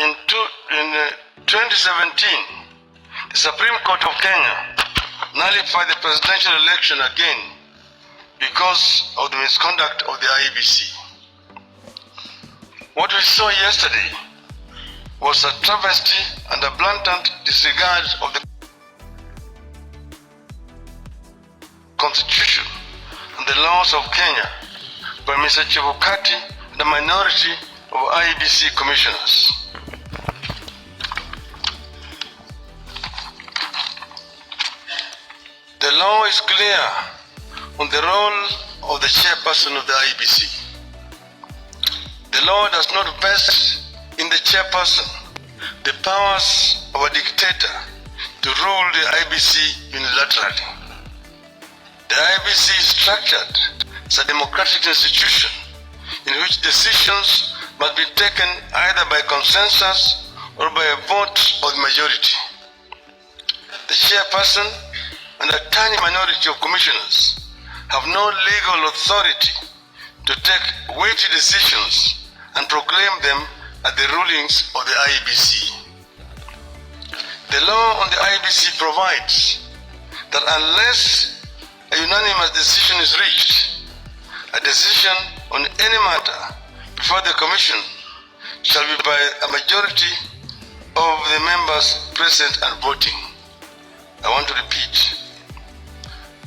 in 2017, the Supreme Court of Kenya nullified the presidential election again because of the misconduct of the IEBC. What we saw yesterday was a travesty and a blatant disregard of the Constitution and the laws of Kenya by Mr. Chebukati and a minority of IEBC commissioners. The law is clear on the role of the chairperson of the IEBC. The law does not vest in the chairperson the powers of a dictator to rule the IEBC unilaterally. The IEBC is structured as a democratic institution in which decisions must be taken either by consensus or by a vote of the majority. The chairperson and a tiny minority of commissioners have no legal authority to take weighty decisions and proclaim them as the rulings of the IEBC. The law on the IEBC provides that unless a unanimous decision is reached, a decision on any matter before the Commission shall be by a majority of the members present and voting. I want to repeat.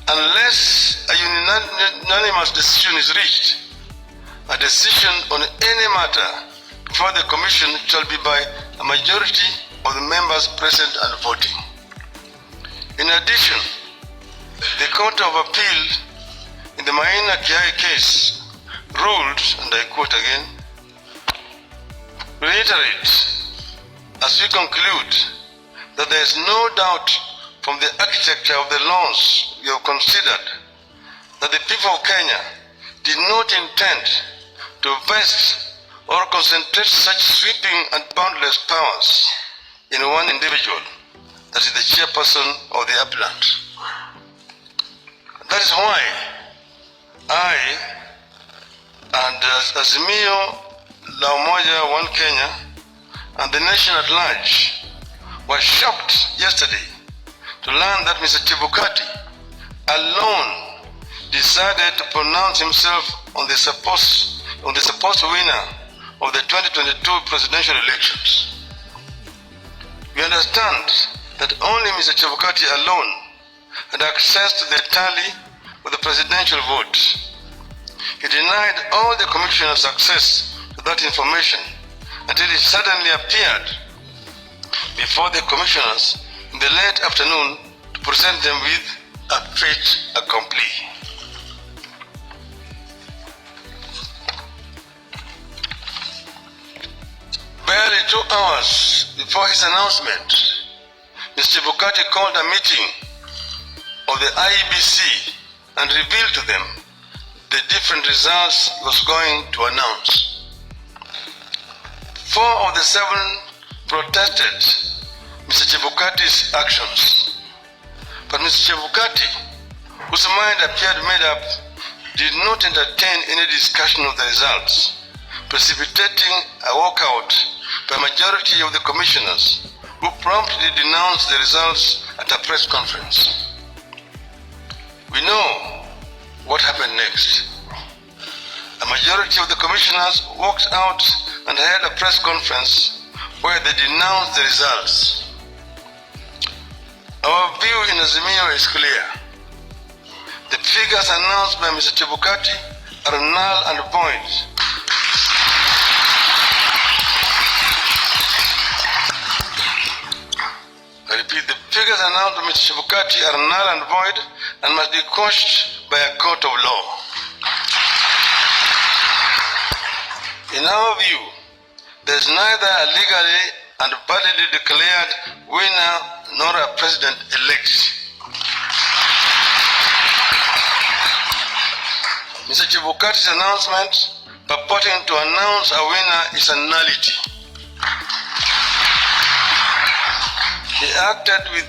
Unless a unanimous decision is reached, a decision on any matter before the Commission shall be by a majority of the members present and voting. In addition, the Court of Appeal in the Maina Kiai case ruled, and I quote again, reiterate, as we conclude, that there is no doubt from the architecture of the laws we have considered that the people of Kenya did not intend to vest or concentrate such sweeping and boundless powers in one individual, that is the chairperson of the appellant. That is why I and Azimio La Umoja One Kenya and the nation at large were shocked yesterday to learn that Mr. Chebukati alone decided to pronounce himself on the supposed winner of the 2022 presidential elections. We understand that only Mr. Chebukati alone had access to the tally of the presidential vote. He denied all the commissioners access to that information until he suddenly appeared before the commissioners in the late afternoon to present them with a fait accompli. Barely 2 hours before his announcement, Mr. Chebukati called a meeting of the IEBC and revealed to them the different results he was going to announce. 4 of the 7 protested Mr. Chebukati's actions. But Mr. Chebukati, whose mind appeared made up, did not entertain any discussion of the results, precipitating a walkout by a majority of the commissioners, who promptly denounced the results at a press conference. We know what happened next. A majority of the commissioners walked out and held a press conference where they denounced the results. Our view in Azimio is clear. The figures announced by Mr. Chebukati are null and void. I repeat, the figures announced by Mr. Chebukati are null and void and must be quashed by a court of law. In our view, there is neither a legally and validly declared winner nor a president-elect. Mr. Chebukati's announcement purporting to announce a winner is a nullity. He acted with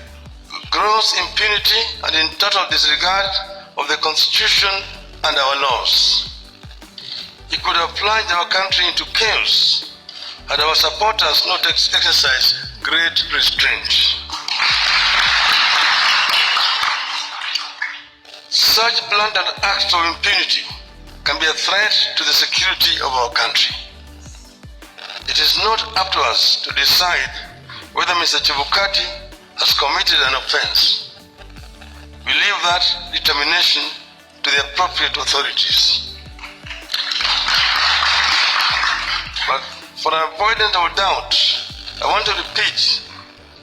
gross impunity and in total disregard of the Constitution and our laws. He could have plunged our country into chaos and our supporters not exercise great restraint. Such blatant acts of impunity can be a threat to the security of our country. It is not up to us to decide whether Mr. Chebukati has committed an offense. We leave that determination to the appropriate authorities. But for avoidance of doubt, I want to repeat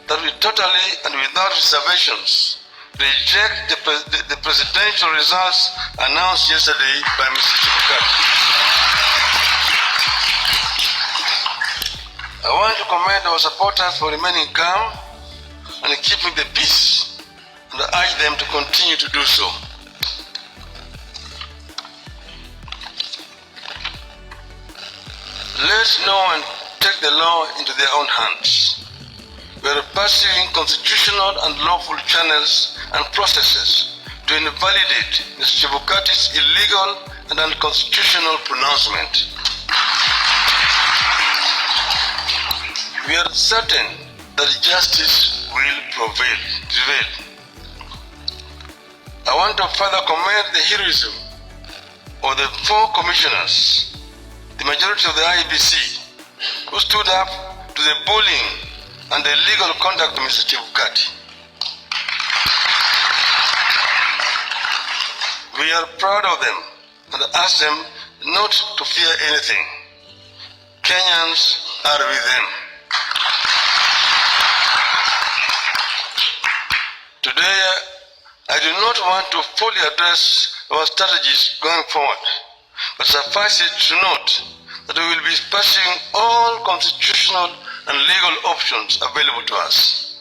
that we totally and without reservations reject the presidential results announced yesterday by Mr. Chebukati. I want to commend our supporters for remaining calm and keeping the peace, and I urge them to continue to do so. Let no one take the law into their own hands. We are pursuing constitutional and lawful channels and processes to invalidate Mr. Chebukati's illegal and unconstitutional pronouncement. We are certain that justice will prevail. I want to further commend the heroism of the 4 commissioners, the majority of the IEBC, who stood up to the bullying and the illegal conduct of Mr. Chebukati. We are proud of them and ask them not to fear anything. Kenyans are with them. Today, I do not want to fully address our strategies going forward, but suffice it to note that we will be pursuing all constitutional and legal options available to us.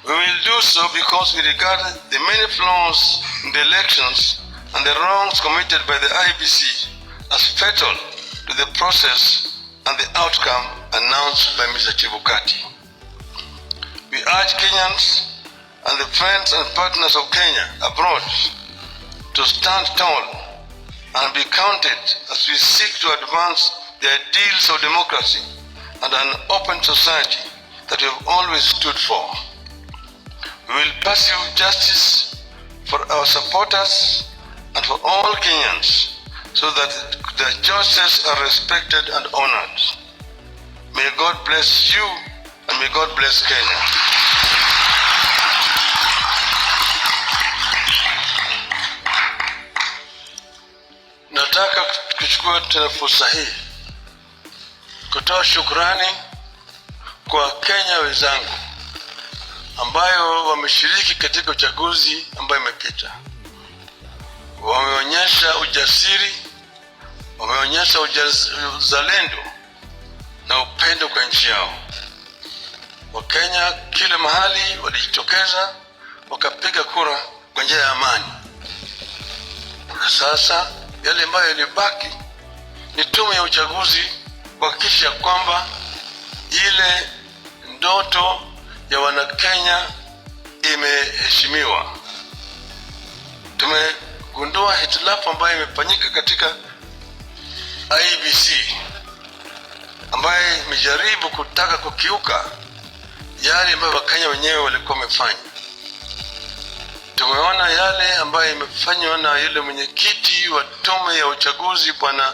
We will do so because we regard the many flaws in the elections and the wrongs committed by the IEBC as fatal to the process and the outcome announced by Mr. Chebukati. We urge Kenyans and the friends and partners of Kenya abroad to stand tall and be counted as we seek to advance the ideals of democracy and an open society that we have always stood for. We will pursue justice for our supporters and for all Kenyans so that their choices are respected and honored. May God bless you and may God bless Kenya. Nataka kuchukua tena fursa hii kutoa shukrani kwa Kenya wenzangu ambayo wameshiriki katika uchaguzi ambayo imepita. Wameonyesha ujasiri, wameonyesha uzalendo na upendo kwa nchi yao. Wakenya kila mahali walijitokeza wakapiga kura kwa njia ya amani. Na sasa yale ambayo yalibaki ni tume ya uchaguzi kuhakikisha kwamba ile ndoto ya Wanakenya imeheshimiwa. Tumegundua hitilafu ambayo imefanyika katika IEBC ambayo imejaribu kutaka kukiuka yale ambayo Wakenya wenyewe walikuwa wamefanya. Tumeona yale ambayo imefanywa na yule mwenyekiti wa tume ya uchaguzi Bwana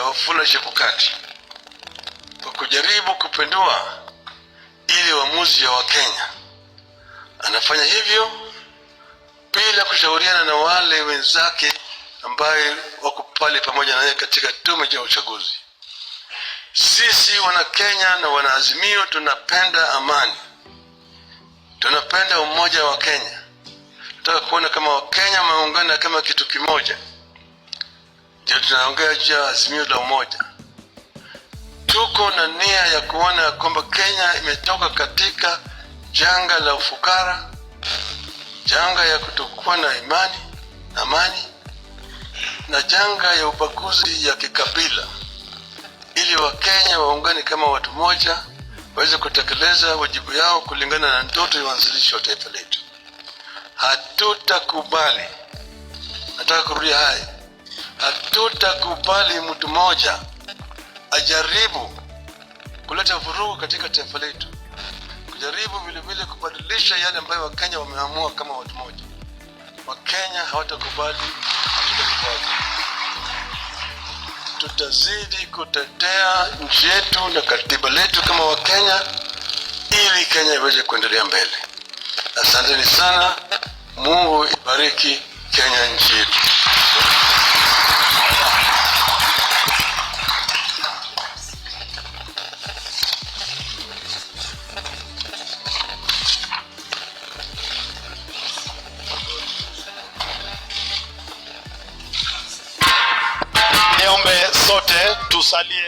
Wafula Chebukati kwa kujaribu kupindua ile uamuzi ya Wakenya. Anafanya hivyo bila kushauriana na wale wenzake ambaye wako pale pamoja naye katika tume ya uchaguzi. Sisi wana Kenya na wana Azimio tunapenda amani. Tunapenda umoja wa Kenya. Tunataka kuona kama Wakenya wameungana kama kitu kimoja. Ndio tunaongea juu ya Azimio la umoja. Tuko na nia ya kuona kwamba Kenya imetoka katika janga la ufukara, janga ya kutokuwa na amani, na janga ya ubaguzi ya kikabila, ili Wakenya waungane kama watu moja, waweze kutekeleza wajibu yao kulingana na ndoto ya uanzilishi wa taifa letu. Hatutakubali, nataka kurudia haya, Hatutakubali mtu mmoja ajaribu kuleta vurugu katika taifa letu, kujaribu vile vile kubadilisha yale ambayo Wakenya wameamua kama watu moja. Wakenya hawatakubali, hatutakubali. Tutazidi kutetea nchi yetu na katiba letu kama Wakenya ili Kenya iweze kuendelea mbele. Asanteni sana. Mungu ibariki Kenya, nchi yetu. Niombe sote tusalie